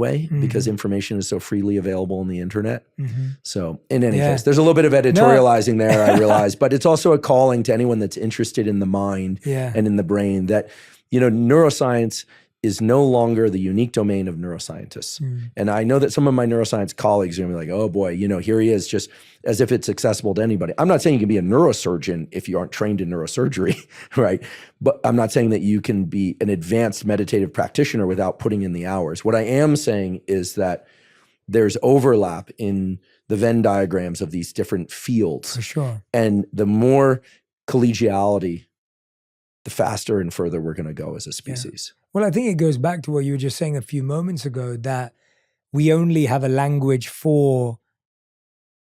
way because information is so freely available on the internet. Mm-hmm. So in any case, there's a little bit of editorializing there, I realize, but it's also a calling to anyone that's interested in the mind and in the brain that, neuroscience is no longer the unique domain of neuroscientists. And I know that some of my neuroscience colleagues are gonna be like, oh boy, here he is, just as if it's accessible to anybody. I'm not saying you can be a neurosurgeon if you aren't trained in neurosurgery, right? But I'm not saying that you can be an advanced meditative practitioner without putting in the hours. What I am saying is that there's overlap in the Venn diagrams of these different fields. For sure. And the more collegiality, the faster and further we're gonna go as a species. Well, I think it goes back to what you were just saying a few moments ago, that we only have a language for,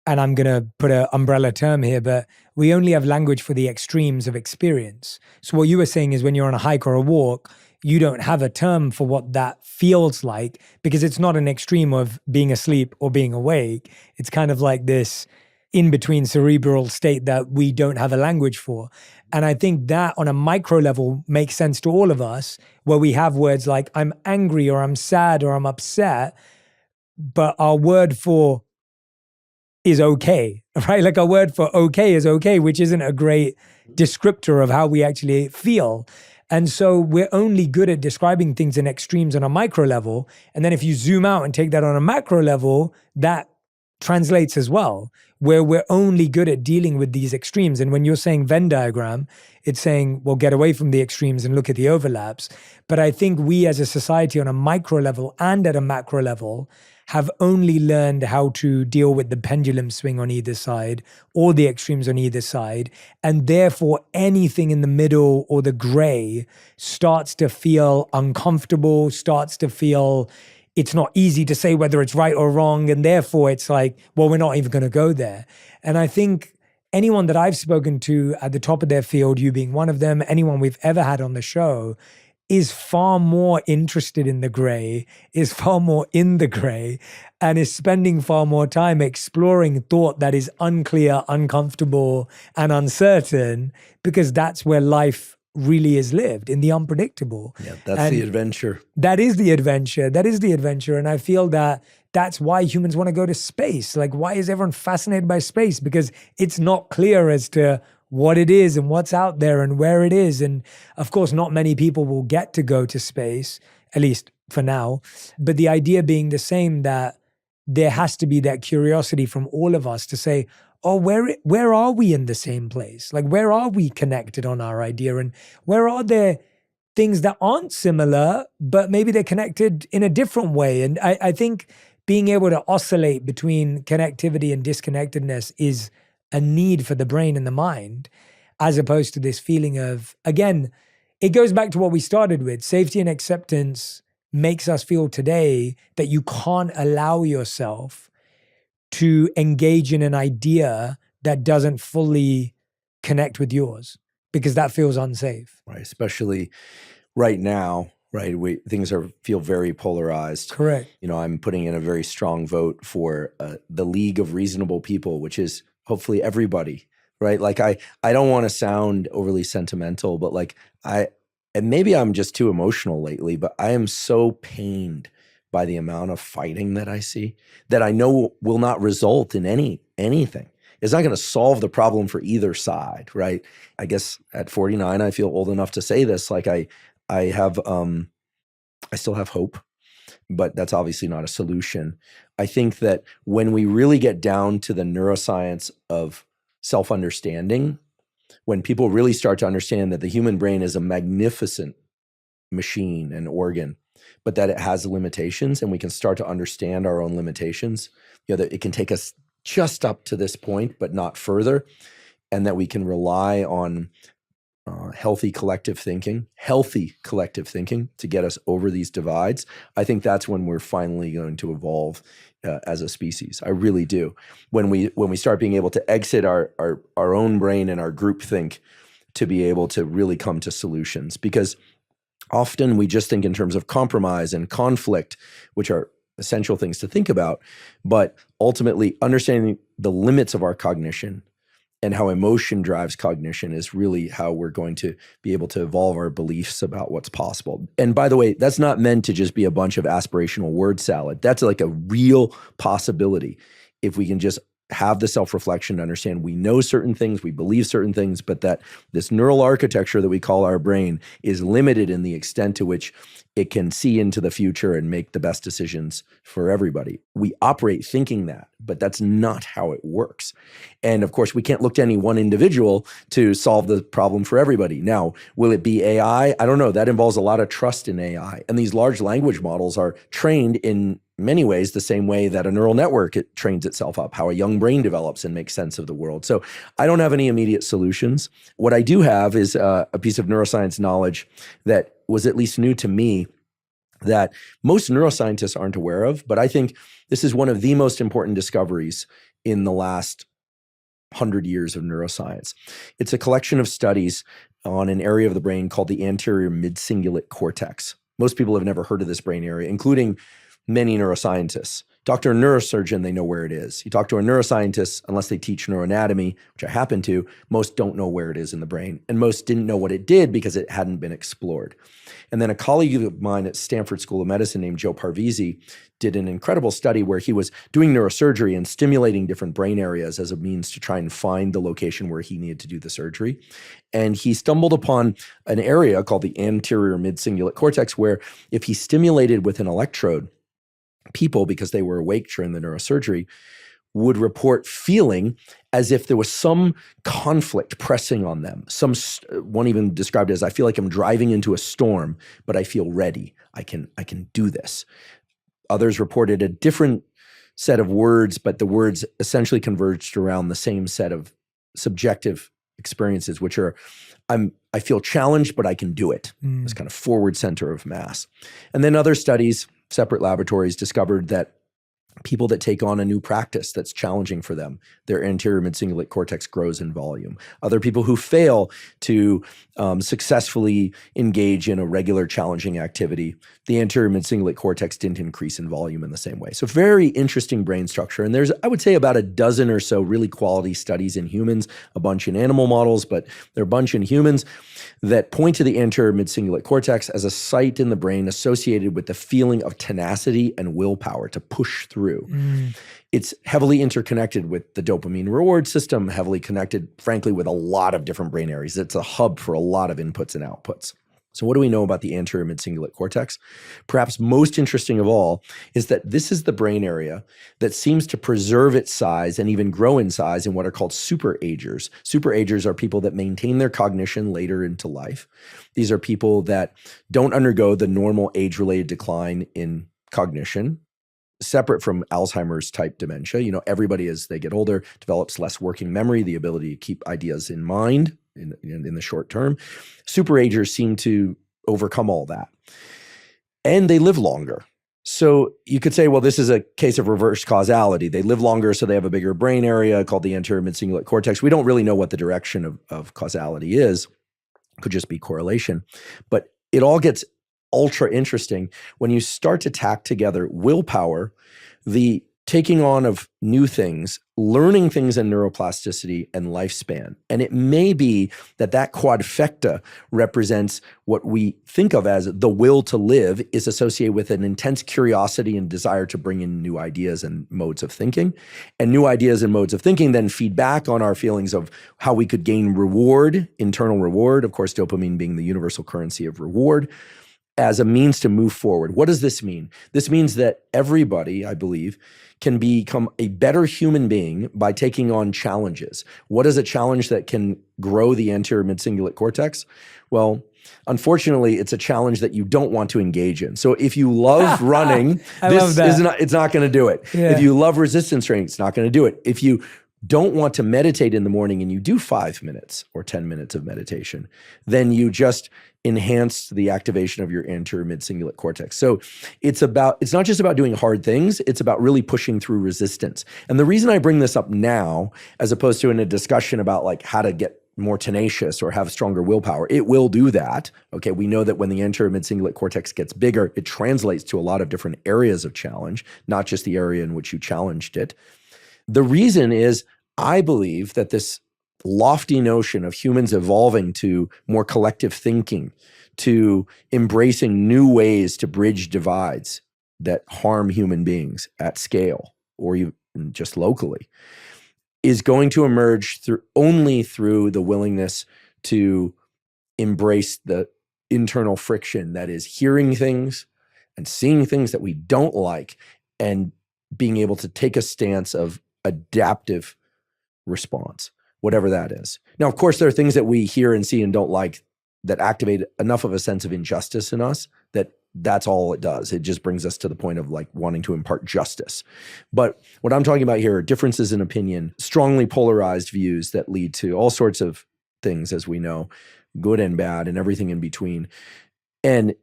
and I'm going to put an umbrella term here, but we only have language for the extremes of experience. So what you were saying is when you're on a hike or a walk, you don't have a term for what that feels like because it's not an extreme of being asleep or being awake. It's kind of like this in-between cerebral state that we don't have a language for. And I think that on a micro level makes sense to all of us, where we have words like I'm angry or I'm sad or I'm upset, but our word for is okay, right? Like our word for okay is okay, which isn't a great descriptor of how we actually feel. And so we're only good at describing things in extremes on a micro level. And then if you zoom out and take that on a macro level, that translates as well, where we're only good at dealing with these extremes. And when you're saying Venn diagram, it's saying, well, get away from the extremes and look at the overlaps. But I think we as a society on a micro level and at a macro level have only learned how to deal with the pendulum swing on either side or the extremes on either side. And therefore anything in the middle or the gray starts to feel uncomfortable, starts to feel it's not easy to say whether it's right or wrong. And therefore it's like, well, we're not even going to go there. And I think anyone that I've spoken to at the top of their field, you being one of them, anyone we've ever had on the show, is far more interested in the gray, is far more in the gray, and is spending far more time exploring thought that is unclear, uncomfortable, and uncertain, because that's where life really is lived, in the unpredictable. Yeah, that's the adventure. That is the adventure. That is the adventure. And I feel that that's why humans want to go to space. Like, why is everyone fascinated by space? Because it's not clear as to what it is and what's out there and where it is. And of course, not many people will get to go to space, at least for now. But the idea being the same, that there has to be that curiosity from all of us to say, oh, where are we in the same place? Like, where are we connected on our idea? And where are there things that aren't similar, but maybe they're connected in a different way? And I think being able to oscillate between connectivity and disconnectedness is a need for the brain and the mind, as opposed to this feeling of, again, it goes back to what we started with. Safety and acceptance makes us feel today that you can't allow yourself to engage in an idea that doesn't fully connect with yours, because that feels unsafe. Right, especially right now, right? Things feel very polarized. Correct. I'm putting in a very strong vote for the League of Reasonable People, which is hopefully everybody, right? Like I don't want to sound overly sentimental, but like and maybe I'm just too emotional lately, but I am so pained by the amount of fighting that I see, that I know will not result in anything. It's not going to solve the problem for either side, right? I guess at 49, I feel old enough to say this. Like I still have hope, but that's obviously not a solution. I think that when we really get down to the neuroscience of self-understanding, when people really start to understand that the human brain is a magnificent machine and organ, but that it has limitations, and we can start to understand our own limitations, that it can take us just up to this point, but not further, and that we can rely on healthy collective thinking to get us over these divides. I think that's when we're finally going to evolve as a species. I really do. When we start being able to exit our own brain and our group think to be able to really come to solutions, because often we just think in terms of compromise and conflict, which are essential things to think about, but ultimately understanding the limits of our cognition and how emotion drives cognition is really how we're going to be able to evolve our beliefs about what's possible. And by the way, that's not meant to just be a bunch of aspirational word salad. That's like a real possibility if we can just have the self-reflection to understand we know certain things, we believe certain things, but that this neural architecture that we call our brain is limited in the extent to which it can see into the future and make the best decisions for everybody. We operate thinking that, but that's not how it works. And of course, we can't look to any one individual to solve the problem for everybody. Now, will it be AI? I don't know. That involves a lot of trust in AI. And these large language models are trained in many ways the same way that a neural network, it trains itself up, how a young brain develops and makes sense of the world. So I don't have any immediate solutions. What I do have is a piece of neuroscience knowledge that was at least new to me that most neuroscientists aren't aware of, but I think this is one of the most important discoveries in the last 100 years of neuroscience. It's a collection of studies on an area of the brain called the anterior mid-cingulate cortex. Most people have never heard of this brain area, including many neuroscientists. Talk to a neurosurgeon, they know where it is. You talk to a neuroscientist, unless they teach neuroanatomy, which I happen to, most don't know where it is in the brain. And most didn't know what it did because it hadn't been explored. And then a colleague of mine at Stanford School of Medicine named Joe Parvizi did an incredible study where he was doing neurosurgery and stimulating different brain areas as a means to try and find the location where he needed to do the surgery. And he stumbled upon an area called the anterior mid-cingulate cortex where if he stimulated with an electrode, people, because they were awake during the neurosurgery, would report feeling as if there was some conflict pressing on them. One even described it as, I feel like I'm driving into a storm, but I feel ready. I can do this. Others reported a different set of words, but the words essentially converged around the same set of subjective experiences, which are, I feel challenged, but I can do it. This kind of forward center of mass. And then other studies, separate laboratories, discovered that people that take on a new practice that's challenging for them, their anterior mid-cingulate cortex grows in volume. Other people who fail to successfully engage in a regular challenging activity, the anterior mid-cingulate cortex didn't increase in volume in the same way. So very interesting brain structure. And there's, I would say, about a dozen or so really quality studies in humans, a bunch in animal models, but there are a bunch in humans that point to the anterior mid-cingulate cortex as a site in the brain associated with the feeling of tenacity and willpower to push through. It's heavily interconnected with the dopamine reward system, heavily connected, frankly, with a lot of different brain areas. It's a hub for a lot of inputs and outputs. So what do we know about the anterior mid-cingulate cortex? Perhaps most interesting of all is that this is the brain area that seems to preserve its size and even grow in size in what are called superagers. Superagers are people that maintain their cognition later into life. These are people that don't undergo the normal age-related decline in cognition, separate from Alzheimer's type dementia. You know, everybody as they get older develops less working memory, the ability to keep ideas in mind in the short term. Superagers seem to overcome all that. And they live longer. So you could say, well, this is a case of reverse causality. They live longer, so they have a bigger brain area called the anterior mid-cingulate cortex. We don't really know what the direction of causality is. It could just be correlation. But it all gets ultra interesting when you start to tack together willpower, the taking on of new things, learning things in neuroplasticity and lifespan. And it may be that that quadfecta represents what we think of as the will to live is associated with an intense curiosity and desire to bring in new ideas and modes of thinking. And new ideas and modes of thinking then feed back on our feelings of how we could gain reward, internal reward, of course, dopamine being the universal currency of reward, as a means to move forward. What does this mean? This means that everybody, I believe, can become a better human being by taking on challenges. What is a challenge that can grow the anterior mid-cingulate cortex? Well, unfortunately, it's a challenge that you don't want to engage in. So if you love running, it's not going to do it. Yeah. If you love resistance training, it's not going to do it. If you don't want to meditate in the morning and you do 5 minutes or 10 minutes of meditation, then you just enhance the activation of your anterior mid-cingulate cortex. So it's not just about doing hard things, it's about really pushing through resistance. And the reason I bring this up now, as opposed to in a discussion about like how to get more tenacious or have stronger willpower, it will do that. Okay, we know that when the anterior mid-cingulate cortex gets bigger, it translates to a lot of different areas of challenge, not just the area in which you challenged it. The reason is, I believe that this lofty notion of humans evolving to more collective thinking, to embracing new ways to bridge divides that harm human beings at scale or even just locally, is going to emerge only through the willingness to embrace the internal friction that is hearing things and seeing things that we don't like and being able to take a stance of adaptive response, whatever that is. Now, of course, there are things that we hear and see and don't like that activate enough of a sense of injustice in us that that's all it does. It just brings us to the point of like wanting to impart justice. But what I'm talking about here are differences in opinion, strongly polarized views that lead to all sorts of things, as we know, good and bad and everything in between. And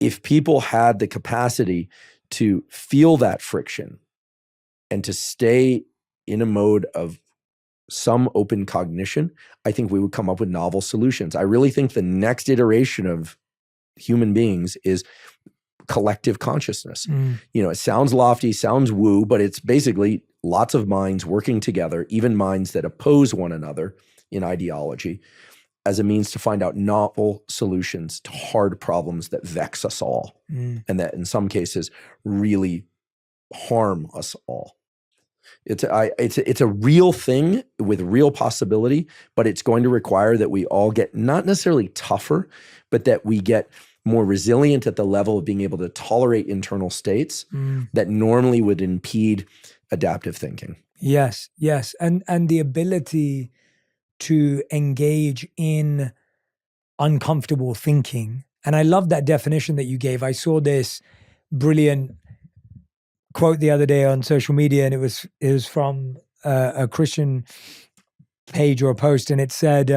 if people had the capacity to feel that friction and to stay in a mode of some open cognition, I think we would come up with novel solutions. I really think the next iteration of human beings is collective consciousness. It sounds lofty, sounds woo, but it's basically lots of minds working together, even minds that oppose one another in ideology, as a means to find out novel solutions to hard problems that vex us all and that in some cases really harm us all. It's a real thing with real possibility, but it's going to require that we all get not necessarily tougher, but that we get more resilient at the level of being able to tolerate internal states that normally would impede adaptive thinking. Yes. And the ability to engage in uncomfortable thinking. And I love that definition that you gave. I saw this brilliant quote the other day on social media, and it was from a Christian page or a post, and it said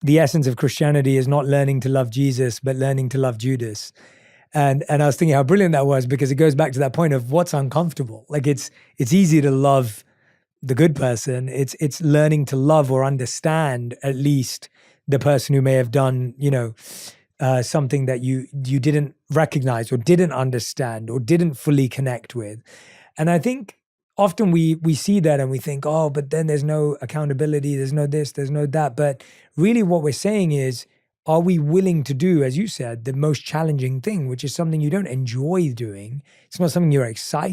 the essence of Christianity is not learning to love Jesus, but learning to love Judas. And I was thinking how brilliant that was, because it goes back to that point of what's uncomfortable. Like it's easy to love the good person. It's learning to love or understand at least the person who may have done, something that you didn't recognize or didn't understand or didn't fully connect with. And I think often we see that and we think, oh, but then there's no accountability, there's no this, there's no that. But really what we're saying is, are we willing to do, as you said, the most challenging thing, which is something you don't enjoy doing? It's not something you're excited